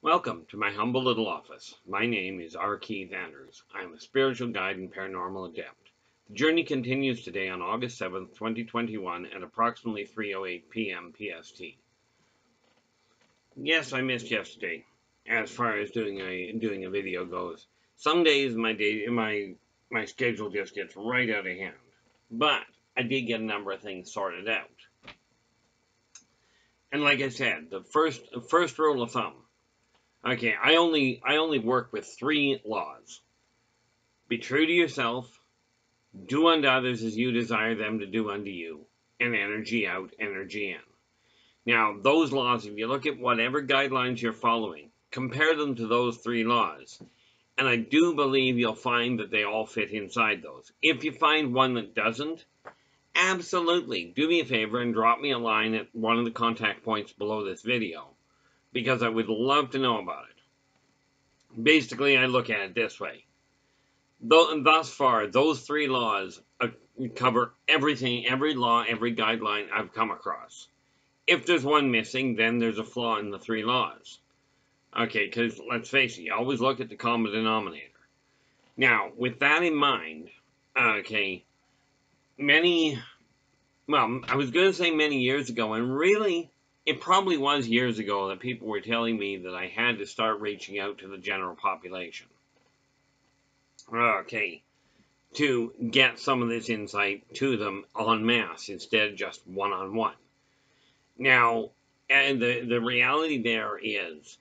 Welcome to my humble little office. My name is R. Keith Andrews. I am a spiritual guide and paranormal adept. The journey continues today on August 7th, 2021 at approximately 3:08 p.m. PST. Yes, I missed yesterday as far as doing a video goes. Some days my schedule just gets right out of hand. But I did get a number of things sorted out. And like I said, the first rule of thumb. Okay, I only work with 3 laws. Be true to yourself, do unto others as you desire them to do unto you, and energy out, energy in. Now, those laws, if you look at whatever guidelines you're following, compare them to those 3 laws, and I do believe you'll find that they all fit inside those. If you find one that doesn't, absolutely, do me a favor and drop me a line at one of the contact points below this video, because I would love to know about it. Basically, I look at it this way. Thus far, those 3 laws cover everything, every law, every guideline I've come across. If there's one missing, then there's a flaw in the 3 laws. Okay, because let's face it, you always look at the common denominator. Now, with that in mind, okay, I was going to say many years ago, and really, it probably was years ago that people were telling me that I had to start reaching out to the general population. Okay, to get some of this insight to them en masse instead of just one-on-one. Now, and the reality there is,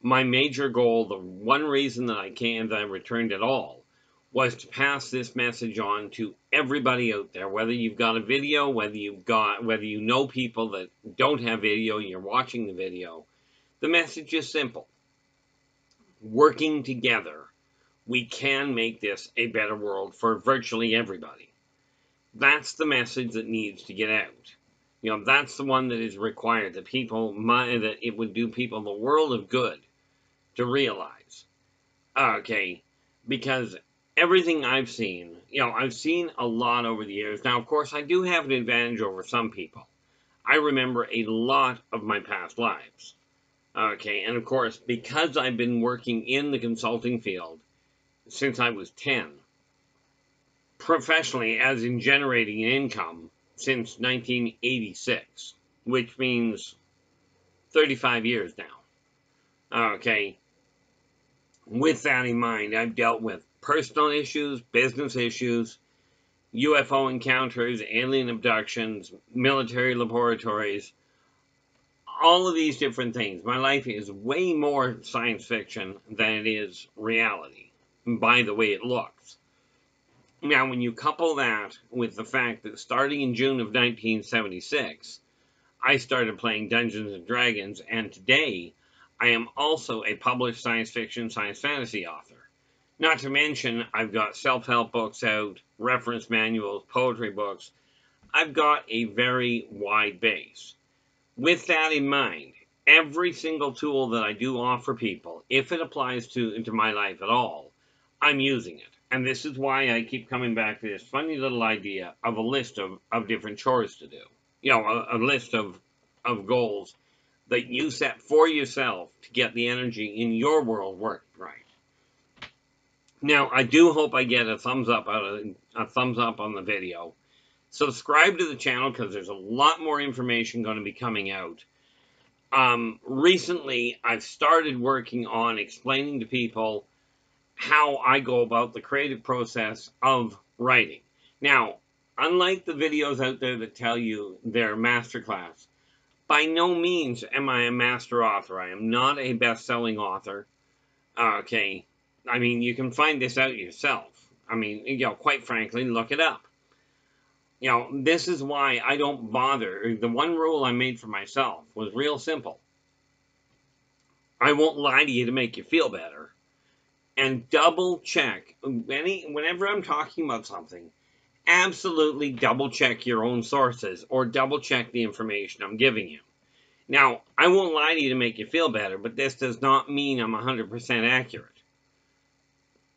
my major goal, the one reason that I returned at all, was to pass this message on to everybody out there, whether you've got a video, whether you know people that don't have video and you're watching the video. The message is simple. Working together, we can make this a better world for virtually everybody. That's the message that needs to get out. You know, that's the one that is required, that it would do people the world of good to realize. Okay, because everything I've seen, I've seen a lot over the years. Now, of course, I do have an advantage over some people. I remember a lot of my past lives. Okay, and of course, because I've been working in the consulting field since I was 10, professionally, as in generating an income, since 1986, which means 35 years now. Okay, with that in mind, I've dealt with personal issues, business issues, UFO encounters, alien abductions, military laboratories, all of these different things. My life is way more science fiction than it is reality, by the way it looks. Now, when you couple that with the fact that starting in June of 1976, I started playing Dungeons and Dragons, and today I am also a published science fiction, science fantasy author. Not to mention, I've got self-help books out, reference manuals, poetry books. I've got a very wide base. With that in mind, every single tool that I do offer people, if it applies to my life at all, I'm using it. And this is why I keep coming back to this funny little idea of a list of different chores to do. A list of goals that you set for yourself to get the energy in your world working right. Now, I do hope I get a thumbs up on the video. Subscribe to the channel because there's a lot more information going to be coming out. Recently, I've started working on explaining to people how I go about the creative process of writing. Now, unlike the videos out there that tell you they're masterclass, by no means am I a master author. I am not a best-selling author. Okay, I mean, you can find this out yourself. I mean, quite frankly, look it up. This is why I don't bother. The one rule I made for myself was real simple. I won't lie to you to make you feel better. And double check whenever I'm talking about something, absolutely double check your own sources or double check the information I'm giving you. Now, I won't lie to you to make you feel better, but this does not mean I'm 100% accurate.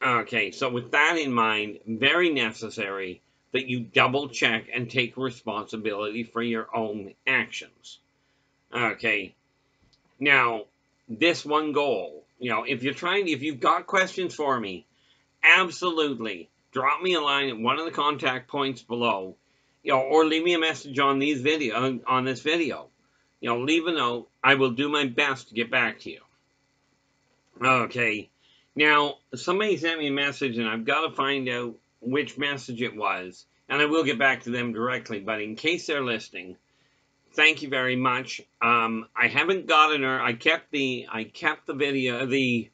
Okay, so with that in mind, very necessary that you double check and take responsibility for your own actions. Okay, now, this one goal. If you've got questions for me, absolutely drop me a line at one of the contact points below, or leave me a message on this video. Leave a note. I will do my best to get back to you. Okay. Now, somebody sent me a message, and I've got to find out which message it was, and I will get back to them directly. But in case they're listening, thank you very much. I haven't gotten her. I kept the video, the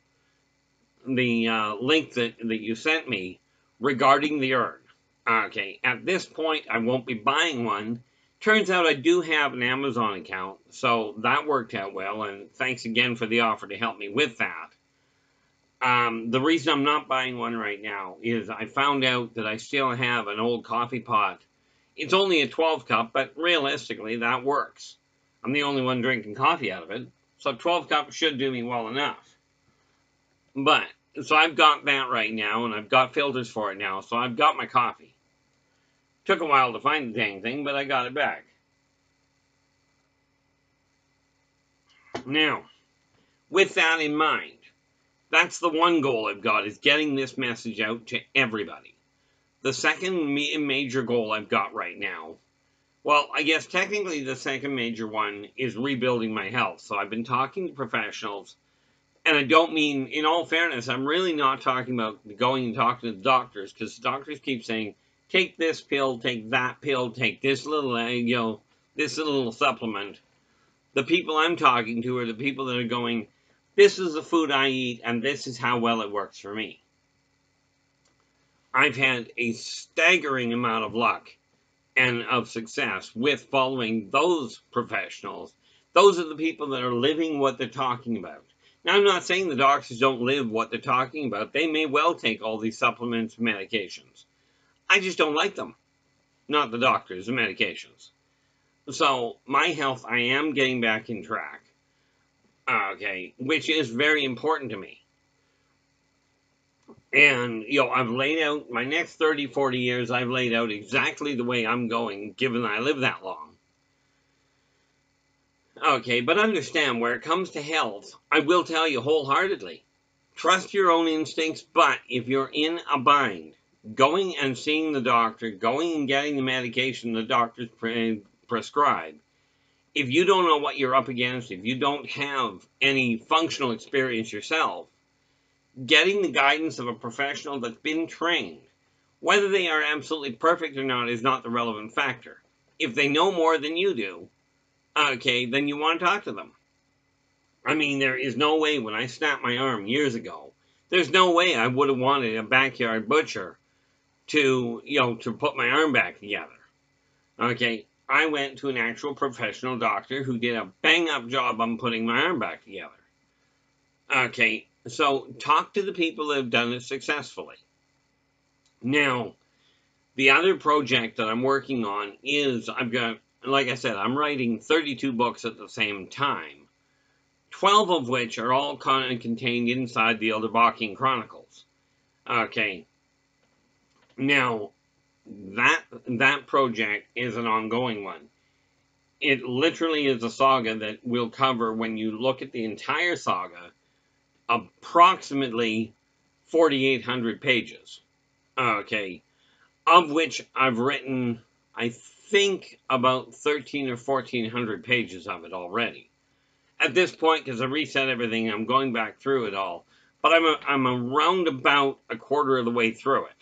link that you sent me regarding the urn. Okay, at this point, I won't be buying one. Turns out I do have an Amazon account, so that worked out well, and thanks again for the offer to help me with that. The reason I'm not buying one right now is I found out that I still have an old coffee pot. It's only a 12 cup, but realistically, that works. I'm the only one drinking coffee out of it, so 12 cups should do me well enough. So I've got that right now, and I've got filters for it now, so I've got my coffee. Took a while to find the dang thing, but I got it back. Now, with that in mind, that's the one goal I've got, is getting this message out to everybody. The second major goal I've got right now, well, I guess technically the second major one is rebuilding my health. So I've been talking to professionals, and I don't mean, in all fairness, I'm really not talking about going and talking to the doctors, because the doctors keep saying, take this pill, take that pill, take this little, this little supplement. The people I'm talking to are the people that are going, this is the food I eat, and this is how well it works for me. I've had a staggering amount of luck and of success with following those professionals. Those are the people that are living what they're talking about. Now, I'm not saying the doctors don't live what they're talking about. They may well take all these supplements and medications. I just don't like them. Not the doctors, the medications. So, my health, I am getting back in track. Okay, which is very important to me. And, I've laid out my next 30, 40 years, I've laid out exactly the way I'm going, given that I live that long. Okay, but understand, where it comes to health, I will tell you wholeheartedly, trust your own instincts, but if you're in a bind, going and seeing the doctor, going and getting the medication the doctors prescribe, if you don't know what you're up against, if you don't have any functional experience yourself, getting the guidance of a professional that's been trained, whether they are absolutely perfect or not is not the relevant factor. If they know more than you do, okay, then you want to talk to them. I mean, there is no way, when I snapped my arm years ago, there's no way I would have wanted a backyard butcher to put my arm back together. Okay, I went to an actual professional doctor who did a bang-up job on putting my arm back together. Okay, so talk to the people that have done it successfully. Now, the other project that I'm working on is, like I said, I'm writing 32 books at the same time, 12 of which are all contained inside the Yldrbacian Chronicles. Okay, now, that project is an ongoing one. It literally is a saga that will cover, when you look at the entire saga, approximately 4,800 pages. Okay, of which I've written, I think, about 1,300 or 1,400 pages of it already. At this point, because I reset everything, I'm going back through it all. But I'm around about a quarter of the way through it.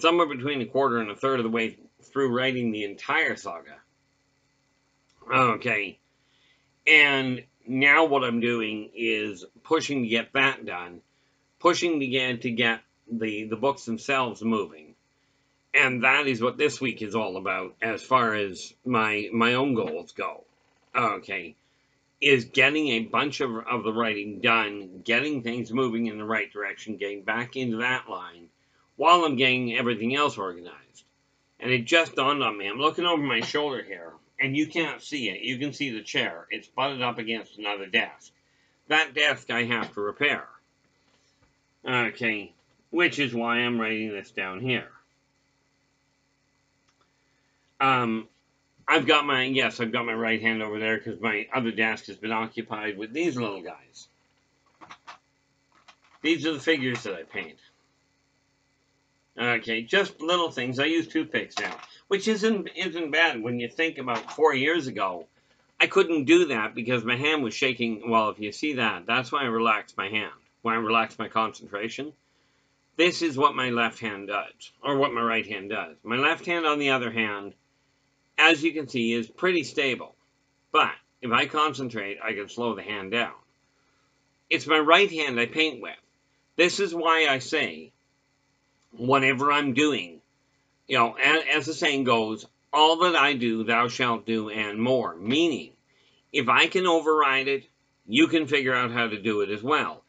Somewhere between a quarter and a third of the way through writing the entire saga. Okay. And now what I'm doing is pushing to get that done. Pushing to get the books themselves moving. And that is what this week is all about, as far as my own goals go. Okay. Is getting a bunch of the writing done, getting things moving in the right direction, getting back into that line, while I'm getting everything else organized. And it just dawned on me, I'm looking over my shoulder here, and you can't see it. You can see the chair. It's butted up against another desk. That desk I have to repair. Okay, which is why I'm writing this down here. I've got my right hand over there because my other desk has been occupied with these little guys. These are the figures that I paint. Okay, just little things. I use toothpicks now, which isn't bad when you think about 4 years ago. I couldn't do that because my hand was shaking. Well, if you see that, that's why I relaxed my hand. When I relaxed my concentration. This is what my left hand does, or what my right hand does. My left hand, on the other hand, as you can see, is pretty stable. But if I concentrate, I can slow the hand down. It's my right hand I paint with. This is why I say, whatever I'm doing, you know, as the saying goes, all that I do, thou shalt do, and more. Meaning, if I can override it, you can figure out how to do it as well.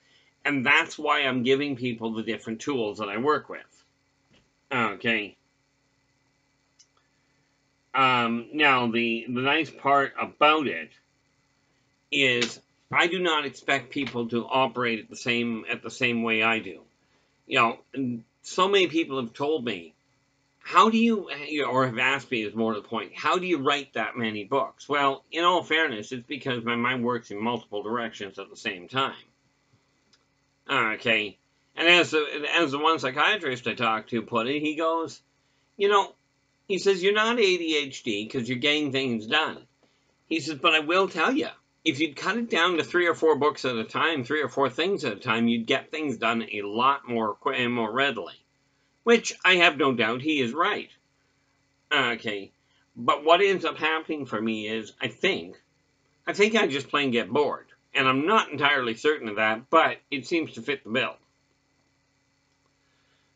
And that's why I'm giving people the different tools that I work with. Okay. Now, the nice part about it is I do not expect people to operate at the same way I do. You know, so many people have told me, how do you, or have asked me, is more to the point, how do you write that many books? Well, in all fairness, it's because my mind works in multiple directions at the same time. Okay, and as the one psychiatrist I talked to put it, he goes, you know, he says, you're not ADHD because you're getting things done. He says, but I will tell you, if you'd cut it down to 3 or 4 books at a time, 3 or 4 things at a time, you'd get things done a lot more readily. Which I have no doubt he is right. Okay, but what ends up happening for me is, I think I just plain get bored. And I'm not entirely certain of that, but it seems to fit the bill.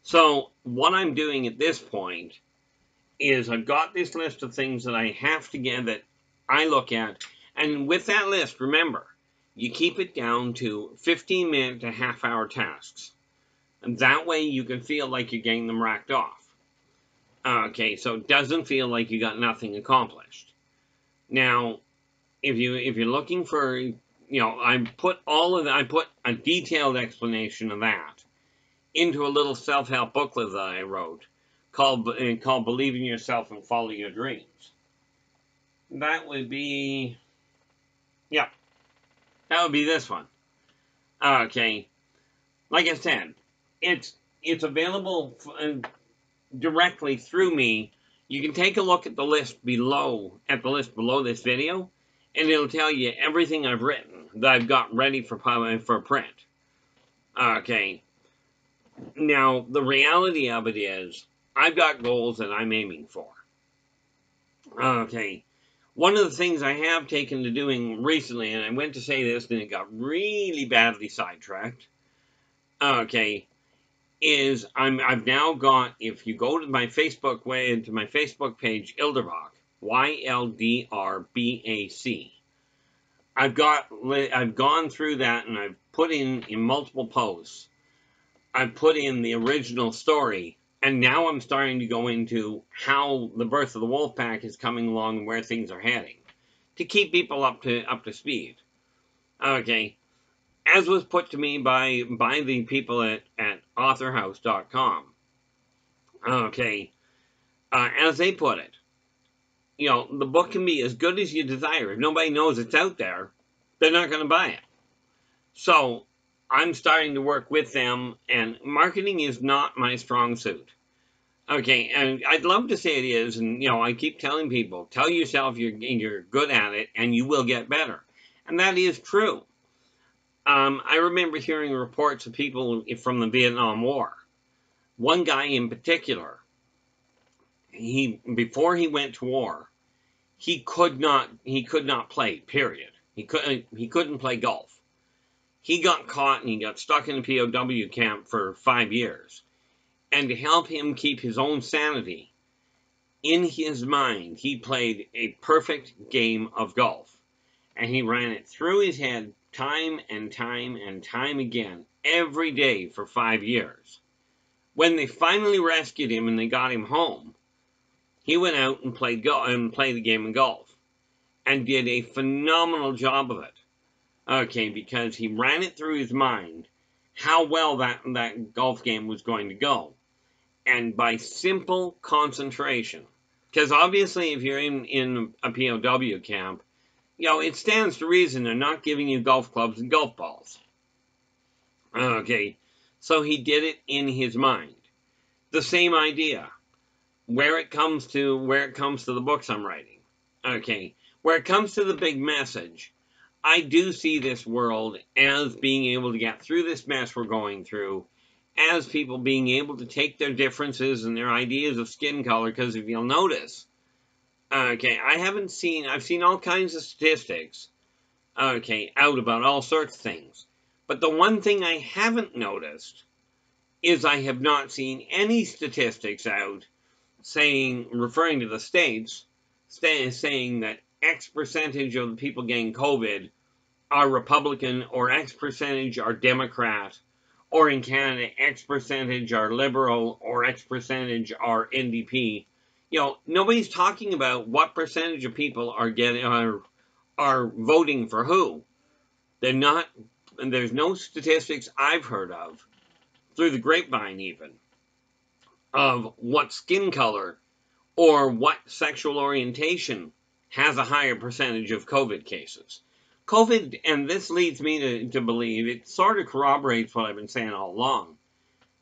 So what I'm doing at this point is I've got this list of things that I have to get, that I look at. And with that list, remember, you keep it down to 15-minute to half-hour tasks. And that way you can feel like you're getting them racked off. Okay, so it doesn't feel like you got nothing accomplished. Now, if you're looking for, you know, I put a detailed explanation of that into a little self-help booklet that I wrote called Believe in Yourself and Follow Your Dreams. That would be, yeah, that would be this one. Okay, like I said, it's available directly through me. You can take a look at the list below, this video, and it'll tell you everything I've written that I've got ready for print. Okay. Now, the reality of it is, I've got goals that I'm aiming for. Okay. One of the things I have taken to doing recently, and I went to say this, and it got really badly sidetracked. Okay. Is I've now got, if you go to my Facebook page, Yldrbac, YLDRBAC. I've gone through that, and I've put in multiple posts. I've put in the original story, and now I'm starting to go into how the birth of the wolf pack is coming along and where things are heading, to keep people up to speed. Okay. As was put to me by the people at authorhouse.com. Okay. As they put it, you know, the book can be as good as you desire. If nobody knows it's out there, they're not going to buy it. So I'm starting to work with them, and marketing is not my strong suit. Okay, and I'd love to say it is, and you know, I keep telling people, tell yourself you're good at it, and you will get better. And that is true. I remember hearing reports of people from the Vietnam War. One guy in particular, before he went to war, he could not play, period. He couldn't play golf. He got caught and he got stuck in a POW camp for 5 years. And to help him keep his own sanity, in his mind, he played a perfect game of golf. And he ran it through his head time and time and time again, every day for 5 years. When they finally rescued him and they got him home, he went out and played the game of golf, and did a phenomenal job of it. Okay, because he ran it through his mind how well that golf game was going to go. And by simple concentration, Because obviously, if you're in a POW camp, it stands to reason they're not giving you golf clubs and golf balls. Okay, so he did it in his mind. The same idea, where it comes to the books I'm writing. Okay, where it comes to the big message, I do see this world as being able to get through this mess we're going through, as people being able to take their differences and their ideas of skin color, because if you'll notice, okay, I've seen all kinds of statistics, okay, out about all sorts of things. But the one thing I haven't noticed is I have not seen any statistics out referring to the states, saying that X percentage of the people getting COVID are Republican, or X percentage are Democrat, or in Canada, X percentage are Liberal, or X percentage are NDP. Nobody's talking about what percentage of people are voting for who. They're not, and there's no statistics I've heard of, through the grapevine even, of what skin color or what sexual orientation has a higher percentage of COVID cases. COVID, and this leads me to believe, it sort of corroborates what I've been saying all along.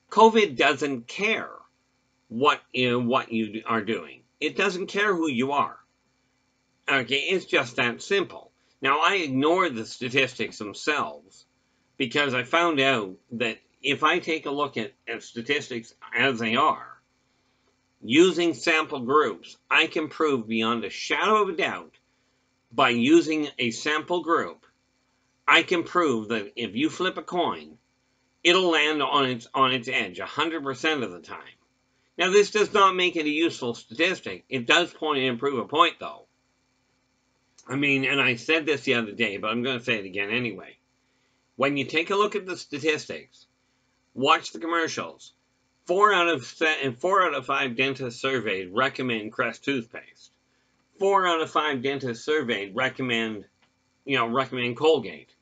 COVID doesn't care what you are doing. It doesn't care who you are. Okay, it's just that simple. Now, I ignore the statistics themselves because I found out that if I take a look at statistics as they are, using sample groups, I can prove beyond a shadow of a doubt, by using a sample group, I can prove that if you flip a coin, it'll land on its edge 100% of the time. Now, this does not make it a useful statistic. It does prove a point, though. I mean, and I said this the other day, but I'm going to say it again anyway. When you take a look at the statistics, watch the commercials. 4 out of 5 dentists surveyed recommend Crest toothpaste. 4 out of 5 dentists surveyed recommend Colgate.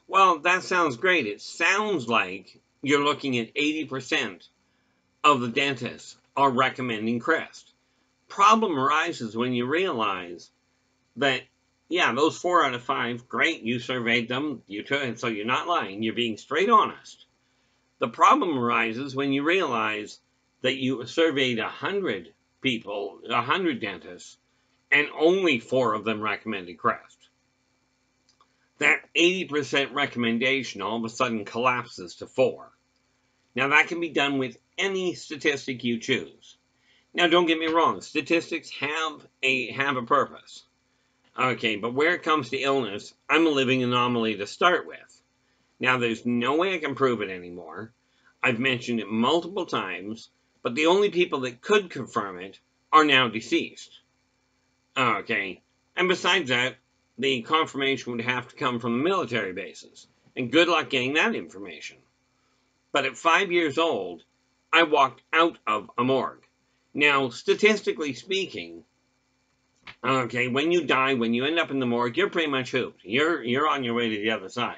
Well, that sounds great. It sounds like you're looking at 80% of the dentists are recommending Crest. Problem arises when you realize that, yeah, those 4 out of 5, great, you surveyed them, so you're not lying, you're being straight honest. The problem arises when you realize that you surveyed 100 people, 100 dentists, and only 4 of them recommended Crest. That 80% recommendation all of a sudden collapses to 4. Now, that can be done with any statistic you choose. Now, don't get me wrong, statistics have a purpose. Okay, but where it comes to illness, I'm a living anomaly to start with. Now, there's no way I can prove it anymore. I've mentioned it multiple times, but the only people that could confirm it are now deceased. Okay, and besides that, the confirmation would have to come from the military bases, and good luck getting that information. But at 5 years old, I walked out of a morgue. Now, statistically speaking, okay, when you die, when you end up in the morgue, you're pretty much hooped. You're on your way to the other side.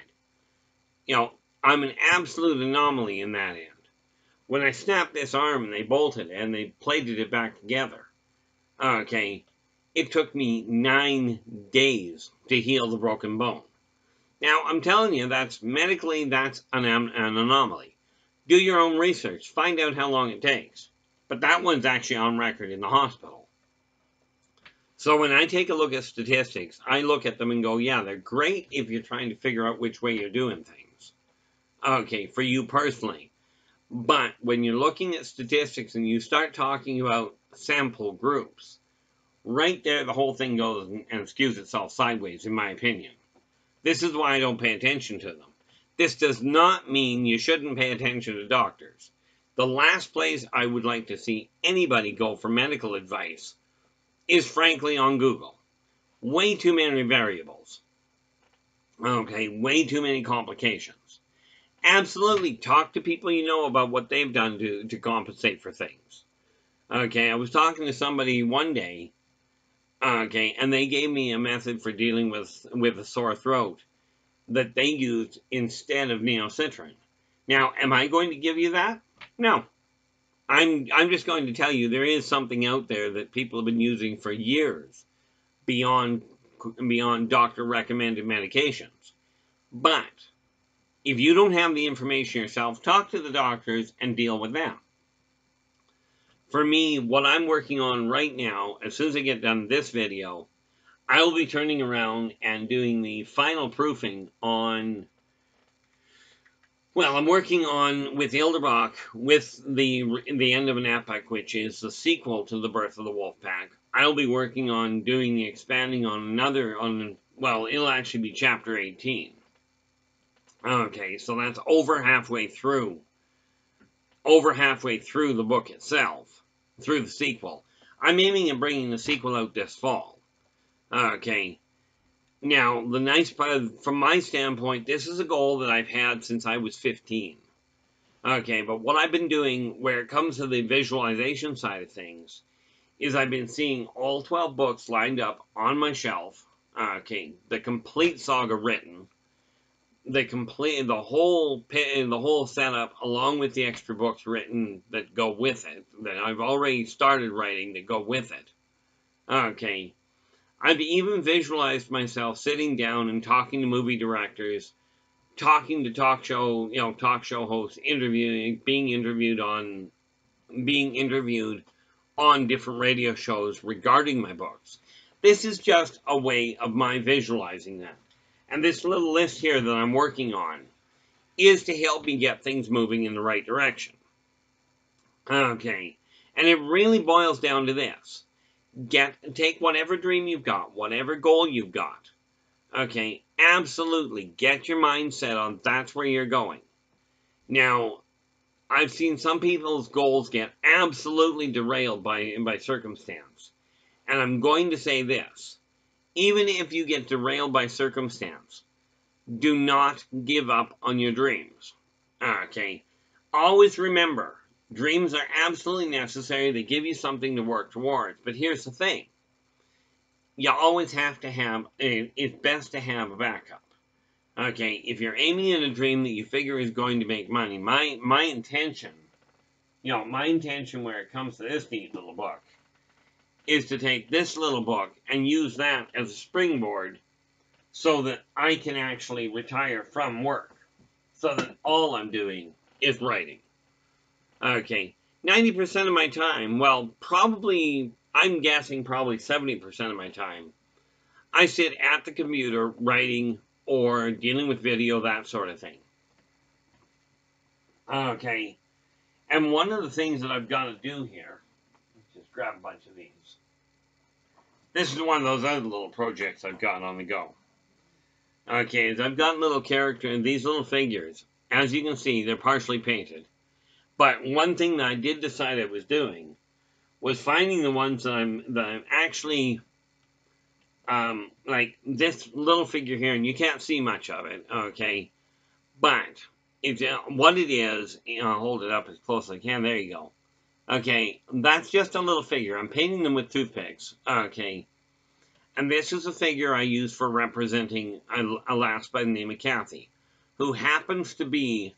I'm an absolute anomaly in that end. When I snapped this arm and they bolted and they plated it back together, okay, it took me 9 days to heal the broken bone. Now, I'm telling you, that's an anomaly. Do your own research. Find out how long it takes. But that one's actually on record in the hospital. So when I take a look at statistics, I look at them and go, yeah, they're great if you're trying to figure out which way you're doing things. Okay, for you personally. But when you're looking at statistics and you start talking about sample groups, right there the whole thing goes and skews itself sideways, in my opinion. This is why I don't pay attention to them. This does not mean you shouldn't pay attention to doctors. The last place I would like to see anybody go for medical advice is frankly on Google. Way too many variables. Okay, way too many complications. Absolutely, talk to people you know about what they've done to compensate for things. Okay, I was talking to somebody one day, okay, and they gave me a method for dealing with a sore throat that they used instead of Neocitrin. Now, am I going to give you that? No. I'm just going to tell you there is something out there that people have been using for years beyond doctor recommended medications. But if you don't have the information yourself, talk to the doctors and deal with them. For me, what I'm working on right now, as soon as I get done this video, I will be turning around and doing the final proofing on, well, I'm working on, with Yldrbac, with the end of an epoch, which is the sequel to The Birth of the Wolfpack. I'll be working on doing the expanding on well, it'll actually be chapter 18. Okay, so that's over halfway through the book itself, through the sequel. I'm aiming at bringing the sequel out this fall. Okay. Now, the nice part, from my standpoint, this is a goal that I've had since I was 15. Okay, but what I've been doing, where it comes to the visualization side of things, is I've been seeing all 12 books lined up on my shelf. Okay, the complete saga written, the whole setup, along with the extra books written that go with it, that I've already started writing that go with it. Okay, I've even visualized myself sitting down and talking to movie directors, talking to talk show hosts, being interviewed on different radio shows regarding my books. This is just a way of my visualizing them. And this little list here that I'm working on is to help me get things moving in the right direction. Okay, and it really boils down to this. Take whatever dream you've got, whatever goal you've got. Okay, absolutely get your mindset on that's where you're going. Now, I've seen some people's goals get absolutely derailed by circumstance. And I'm going to say this. Even if you get derailed by circumstance, do not give up on your dreams. Okay, always remember, dreams are absolutely necessary. They give you something to work towards. But here's the thing. You always have to have, it's best to have a backup. Okay, if you're aiming at a dream that you figure is going to make money, my intention where it comes to this neat little book, is to take this little book and use that as a springboard so that I can actually retire from work. So that all I'm doing is writing. Okay, 90% of my time, well, I'm guessing probably 70% of my time, I sit at the computer writing or dealing with video, that sort of thing. Okay, and one of the things that I've got to do here, let's just grab a bunch of these. This is one of those other little projects I've got on the go. Okay, I've got these little figures. As you can see, they're partially painted. But one thing that I did decide I was doing was finding the ones that I'm actually, like this little figure here, and you can't see much of it, okay? But what it is, I'll hold it up as close as I can. There you go. Okay, that's just a little figure. I'm painting them with toothpicks. Okay, and this is a figure I use for representing a lass by the name of Kathy, who happens to be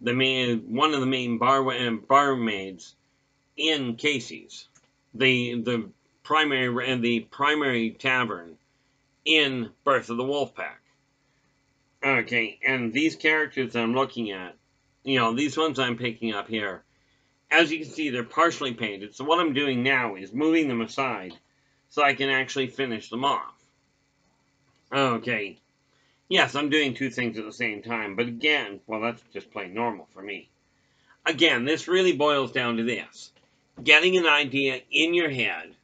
one of the main barmaids in Casey's, the primary tavern in Birth of the Wolfpack. Okay, and these characters I'm looking at, these ones I'm picking up here, as you can see, they're partially painted. So what I'm doing now is moving them aside so I can actually finish them off. Okay, yes, I'm doing two things at the same time, but again, well, that's just plain normal for me. Again, this really boils down to this. Getting an idea in your head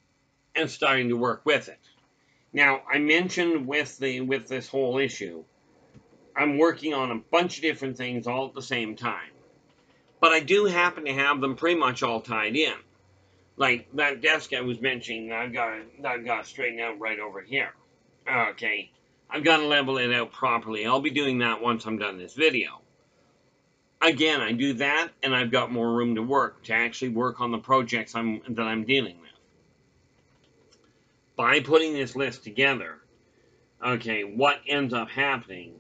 and starting to work with it. Now, I mentioned with this whole issue, I'm working on a bunch of different things all at the same time. But I do happen to have them pretty much all tied in. Like that desk I was mentioning, I've got to straighten out right over here. Okay, I've got to level it out properly. I'll be doing that once I'm done this video. Again, I do that, and I've got more room to actually work on the projects that I'm dealing with. By putting this list together, okay, what ends up happening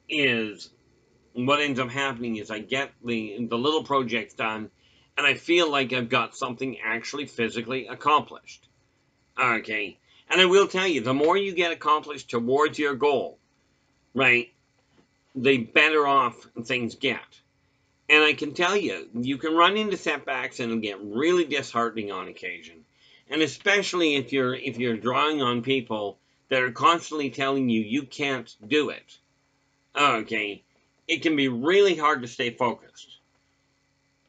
is I get the little projects done, and I feel like I've got something actually physically accomplished. Okay, and I will tell you, the more you get accomplished towards your goal, right, the better off things get. And I can tell you, you can run into setbacks and it'll get really disheartening on occasion. And especially if you're drawing on people that are constantly telling you you can't do it. Okay, it can be really hard to stay focused.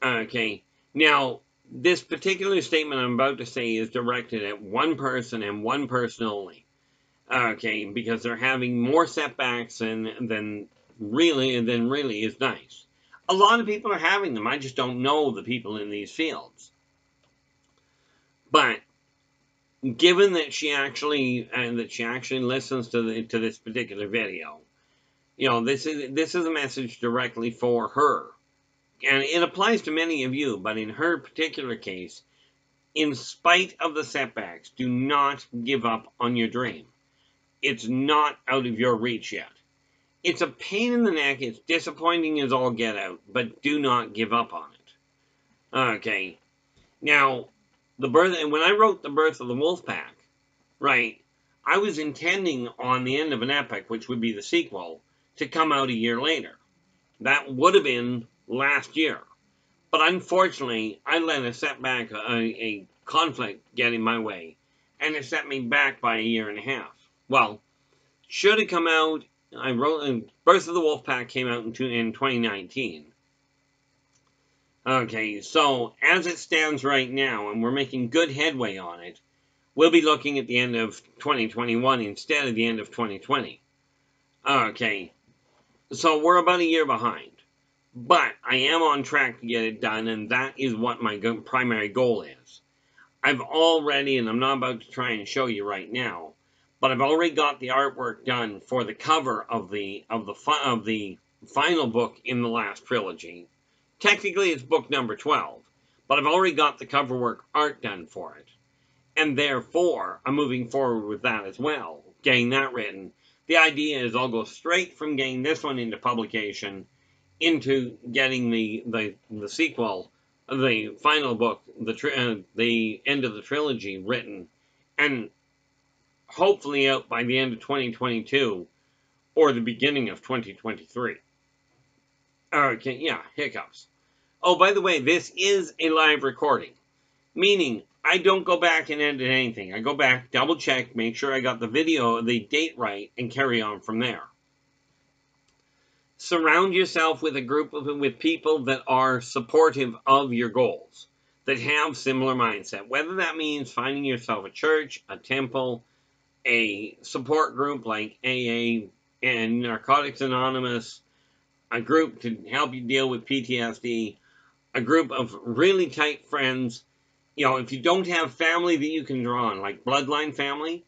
Okay, now this particular statement I'm about to say is directed at one person and one person only. Okay, because they're having more setbacks than really is nice. A lot of people are having them. I just don't know the people in these fields. But given that she actually listens to this particular video, you know, this is a message directly for her, and it applies to many of you. But in her particular case, in spite of the setbacks, do not give up on your dream. It's not out of your reach yet. It's a pain in the neck. It's disappointing as all get out, but do not give up on it. Okay. Now, when I wrote The Birth of the Wolf Pack, right, I was intending on the end of an epic, which would be the sequel, to come out a year later. That would have been last year. But unfortunately, I let a setback, a conflict get in my way, and it set me back by a year and a half. Well, should have come out, I wrote, Birth of the Wolf Pack came out in 2019. Okay, so as it stands right now, and we're making good headway on it, we'll be looking at the end of 2021 instead of the end of 2020. Okay, so we're about a year behind. But I am on track to get it done, and that is what my primary goal is. I've already, and I'm not about to try and show you right now, but I've already got the artwork done for the cover of the final book in the last trilogy. Technically, it's book number 12, but I've already got the cover work art done for it, and therefore I'm moving forward with that as well, getting that written. The idea is I'll go straight from getting this one into publication into getting the sequel, the final book, the end of the trilogy written, and hopefully out by the end of 2022 or the beginning of 2023. Okay, yeah, hiccups. Oh, by the way, this is a live recording, meaning I don't go back and edit anything. I go back, double check, make sure I got the video, the date right, and carry on from there. Surround yourself with a group with people that are supportive of your goals, that have similar mindset, whether that means finding yourself a church, a temple, a support group like AA and Narcotics Anonymous, a group to help you deal with PTSD, a group of really tight friends. You know, if you don't have family that you can draw on, like bloodline family,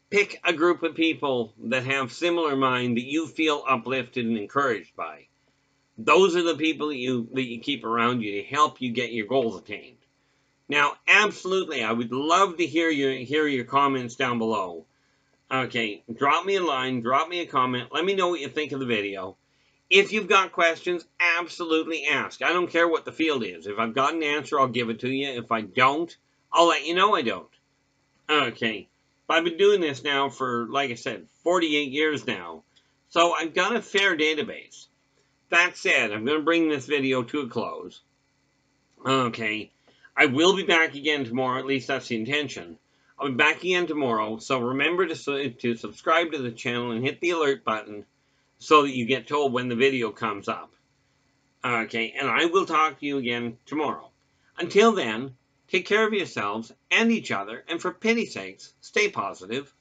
pick a group of people that have similar mind that you feel uplifted and encouraged by. Those are the people that you keep around you to help you get your goals attained. Now, absolutely, I would love to hear your comments down below. Okay, drop me a line, drop me a comment, let me know what you think of the video. If you've got questions, absolutely ask. I don't care what the field is. If I've got an answer, I'll give it to you. If I don't, I'll let you know I don't. Okay, but I've been doing this now for, like I said, 48 years now. So I've got a fair database. That said, I'm going to bring this video to a close. Okay, I will be back again tomorrow, at least that's the intention. I'll be back again tomorrow, so remember to subscribe to the channel and hit the alert button so that you get told when the video comes up. Okay, and I will talk to you again tomorrow. Until then, take care of yourselves and each other, and for pity's sakes, stay positive.